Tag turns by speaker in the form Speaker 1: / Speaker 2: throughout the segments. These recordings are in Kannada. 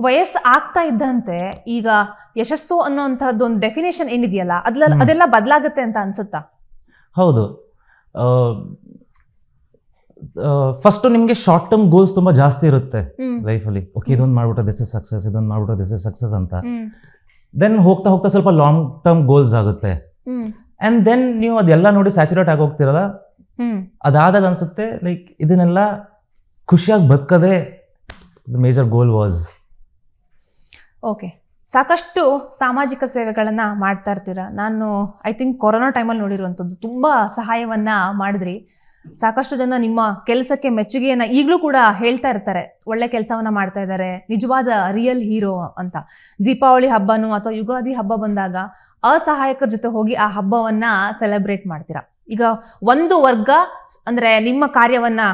Speaker 1: ವಯಸ್ಸು ಆಗ್ತಾ ಇದ್ದಂತೆ ಈಗ ಯಶಸ್ಸು ಅನ್ನೋಂಥದ್ದೊಂದು ಡೆಫಿನೇಷನ್ ಏನಿದೆಯಲ್ಲ ಅದೆಲ್ಲ ಬದಲಾಗುತ್ತೆ ಅಂತ ಅನ್ಸುತ್ತಾ?
Speaker 2: ಹೌದು. ಫಸ್ಟ್ ನಿಮಗೆ ಶಾರ್ಟ್ ಟರ್ಮ್ ಗೋಲ್ಸ್ ತುಂಬಾ ಜಾಸ್ತಿ ಇರುತ್ತೆ ಲೈಫಲ್ಲಿ. ಓಕೆ, ಇದೊಂದು ಮಾಡ್ಬಿಟ್ರೆ ದಿಸ್ ಇಸ್ ಸಕ್ಸಸ್, ಇದೊಂದು ಮಾಡ್ಬಿಟ್ರೆ ದಿಸ್ ಇಸ್ ಸಕ್ಸಸ್ ಅಂತ. ದೆನ್ ಹೋಗ್ತಾ ಹೋಗ್ತಾ ಸ್ವಲ್ಪ ಲಾಂಗ್ ಟರ್ಮ್ ಗೋಲ್ಸ್ ಆಗುತ್ತೆ. ಅಂಡ್ ದೆನ್ ನೀವು ಅದೆಲ್ಲ ನೋಡಿ ಸ್ಯಾಚುರೇಟ್ ಆಗಿ ಹೋಗ್ತಿರಲ್ಲ, ಅದಾದಾಗ ಅನ್ಸುತ್ತೆ ಲೈಕ್ ಇದನ್ನೆಲ್ಲ ಖುಷಿಯಾಗಿ ಬದುಕದೇ ಮೇಜರ್ ಗೋಲ್ ವಾಸ್.
Speaker 1: ಓಕೆ, ಸಾಕಷ್ಟು ಸಾಮಾಜಿಕ ಸೇವೆಗಳನ್ನು ಮಾಡ್ತಾ ಇರ್ತೀರಾ. ನಾನು ಐ ಥಿಂಕ್ ಕೊರೋನಾ ಟೈಮಲ್ಲಿ ನೋಡಿರುವಂಥದ್ದು ತುಂಬ ಸಹಾಯವನ್ನು ಮಾಡಿದ್ರಿ. ಸಾಕಷ್ಟು ಜನ ನಿಮ್ಮ ಕೆಲಸಕ್ಕೆ ಮೆಚ್ಚುಗೆಯನ್ನು ಈಗಲೂ ಕೂಡ ಹೇಳ್ತಾ ಇರ್ತಾರೆ, ಒಳ್ಳೆ ಕೆಲಸವನ್ನು ಮಾಡ್ತಾ ಇದ್ದಾರೆ, ನಿಜವಾದ ರಿಯಲ್ ಹೀರೋ ಅಂತ. ದೀಪಾವಳಿ ಹಬ್ಬನೂ ಅಥವಾ ಯುಗಾದಿ ಹಬ್ಬ ಬಂದಾಗ ಅಸಹಾಯಕರ ಜೊತೆ ಹೋಗಿ ಆ ಹಬ್ಬವನ್ನು ಸೆಲೆಬ್ರೇಟ್ ಮಾಡ್ತೀರಾ. ಈಗ ಒಂದು ವರ್ಗ ಅಂದರೆ ನಿಮ್ಮ ಕಾರ್ಯವನ್ನು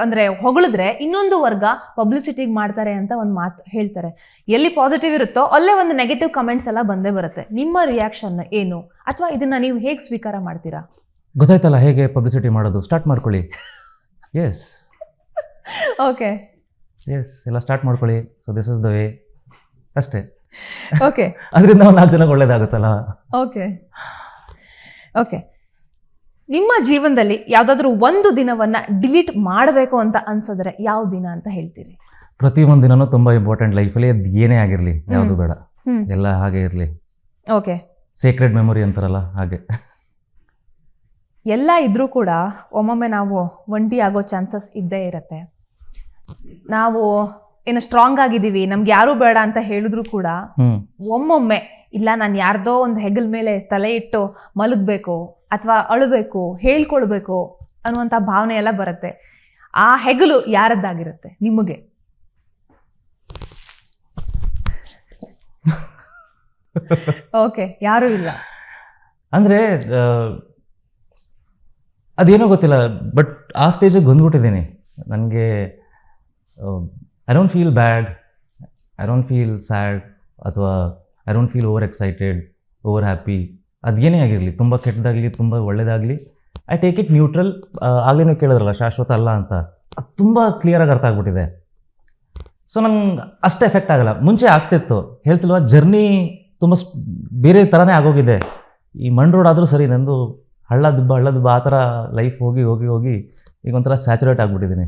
Speaker 1: ಅಂದರೆ ಹೊಗಳಿದ್ರೆ, ಇನ್ನೊಂದು ವರ್ಗ ಪಬ್ಲಿಸಿಟಿಗೆ ಮಾಡ್ತಾರೆ ಅಂತ ಒಂದು ಮಾತು ಹೇಳ್ತಾರೆ. ಎಲ್ಲಿ ಪಾಸಿಟಿವ್ ಇರುತ್ತೋ ಅಲ್ಲೇ ಒಂದು ನೆಗೆಟಿವ್ ಕಮೆಂಟ್ಸ್ ಎಲ್ಲ ಬಂದೇ ಬರುತ್ತೆ. ನಿಮ್ಮ ರಿಯಾಕ್ಷನ್ ಏನು, ಅಥವಾ ಇದನ್ನ ನೀವು ಹೇಗೆ ಸ್ವೀಕಾರ ಮಾಡ್ತೀರಾ?
Speaker 2: ಗೊತ್ತಾಯ್ತಲ್ಲ ಹೇಗೆ ಪಬ್ಲಿಸಿಟಿ ಮಾಡೋದು, ಸ್ಟಾರ್ಟ್ ಮಾಡ್ಕೊಳ್ಳಿ. ಎಸ್
Speaker 1: ಓಕೆ,
Speaker 2: ಎಸ್, ಎಲ್ಲ ಸ್ಟಾರ್ಟ್ ಮಾಡ್ಕೊಳ್ಳಿ. So this is the way, ಅಷ್ಟೇ.
Speaker 1: ಓಕೆ,
Speaker 2: ಅದರಿಂದ ಒಂದು 4 ಜನಕ್ಕೆ ಒಳ್ಳೇದಾಗುತ್ತಲ್ಲ.
Speaker 1: ಓಕೆ ಓಕೆ ನಿಮ್ಮ ಜೀವನದಲ್ಲಿ ಯಾವುದಾದ್ರೂ ಒಂದು ದಿನವನ್ನ ಡಿಲೀಟ್ ಮಾಡಬೇಕು ಅಂತ ಅನ್ಸಿದ್ರೆ ಯಾವ ದಿನ ಅಂತ ಹೇಳ್ತೀರಿ?
Speaker 2: ಪ್ರತಿಯೊಂದು ದಿನನೂ ತುಂಬಾ ಇಂಪಾರ್ಟೆಂಟ್ ಲೈಫಲ್ಲಿ. ಅದು ಏನೇ ಆಗಿರಲಿ, ಯಾವುದು ಬೇಡ, ಎಲ್ಲ ಹಾಗೆ ಇರಲಿ.
Speaker 1: ಓಕೆ,
Speaker 2: ಸೀಕ್ರೆಟ್ ಮೆಮೊರಿ ಅಂತಾರಲ್ಲ ಹಾಗೆ.
Speaker 1: ಎಲ್ಲ ಇದ್ರೂ ಕೂಡ ಒಮ್ಮೊಮ್ಮೆ ನಾವು ಒಂಟಿ ಆಗೋ ಚಾನ್ಸಸ್ ಇದ್ದೇ ಇರುತ್ತೆ. ನಾವು ಏನು ಸ್ಟ್ರಾಂಗ್ ಆಗಿದ್ದೀವಿ, ನಮ್ಗೆ ಯಾರೂ ಬೇಡ ಅಂತ ಹೇಳಿದ್ರು ಕೂಡ ಒಮ್ಮೊಮ್ಮೆ ಇಲ್ಲ, ನಾನು ಯಾರ್ದೋ ಒಂದು ಹೆಗಲ ಮೇಲೆ ತಲೆ ಇಟ್ಟು ಮಲಗಬೇಕು ಅಥವಾ ಅಳಬೇಕು, ಹೇಳ್ಕೊಳ್ಬೇಕು ಅನ್ನುವಂಥ ಭಾವನೆ ಎಲ್ಲ ಬರುತ್ತೆ. ಆ ಹೆಗಲು ಯಾರದ್ದಾಗಿರುತ್ತೆ ನಿಮಗೆ? ಓಕೆ, ಯಾರೂ ಇಲ್ಲ
Speaker 2: ಅಂದರೆ ಅದೇನೋ ಗೊತ್ತಿಲ್ಲ, ಬಟ್ ಆ ಸ್ಟೇಜಿಗೆ ಬಂದ್ಬಿಟ್ಟಿದ್ದೀನಿ. ನನಗೆ I don't feel bad, I don't feel sad, ಅಥವಾ I don't feel over excited, over happy. ಅದೇನೇ ಆಗಿರಲಿ, ತುಂಬ ಕೆಟ್ಟದಾಗಲಿ ತುಂಬ ಒಳ್ಳೇದಾಗಲಿ, ಐ ಟೇಕ್ ಇಟ್ ನ್ಯೂಟ್ರಲ್. ಆಗಲೇ ನೀವು ಕೇಳಿದ್ರಲ್ಲ ಶಾಶ್ವತ ಅಲ್ಲ ಅಂತ, ಅದು ತುಂಬ ಕ್ಲಿಯರಾಗಿ ಅರ್ಥ ಆಗ್ಬಿಟ್ಟಿದೆ. ಸೊ ನಂಗೆ ಅಷ್ಟು ಎಫೆಕ್ಟ್ ಆಗಲ್ಲ. ಮುಂಚೆ ಆಗ್ತಿತ್ತು, ಹೇಳ್ತಿಲ್ವ, ಜರ್ನಿ ತುಂಬ ಬೇರೆ ಥರನೇ ಆಗೋಗಿದೆ. ಈ ಮಣ್ ರೋಡ್ ಆದರೂ ಸರಿ, ನಂದು ಹಳ್ಳ ದುಬ್ಬ ಆ ಥರ ಲೈಫ್ ಹೋಗಿ ಹೋಗಿ ಹೋಗಿ ಈಗ ಒಂಥರ ಸ್ಯಾಚುರೇಟ್ ಆಗಿಬಿಟ್ಟಿದ್ದೀನಿ.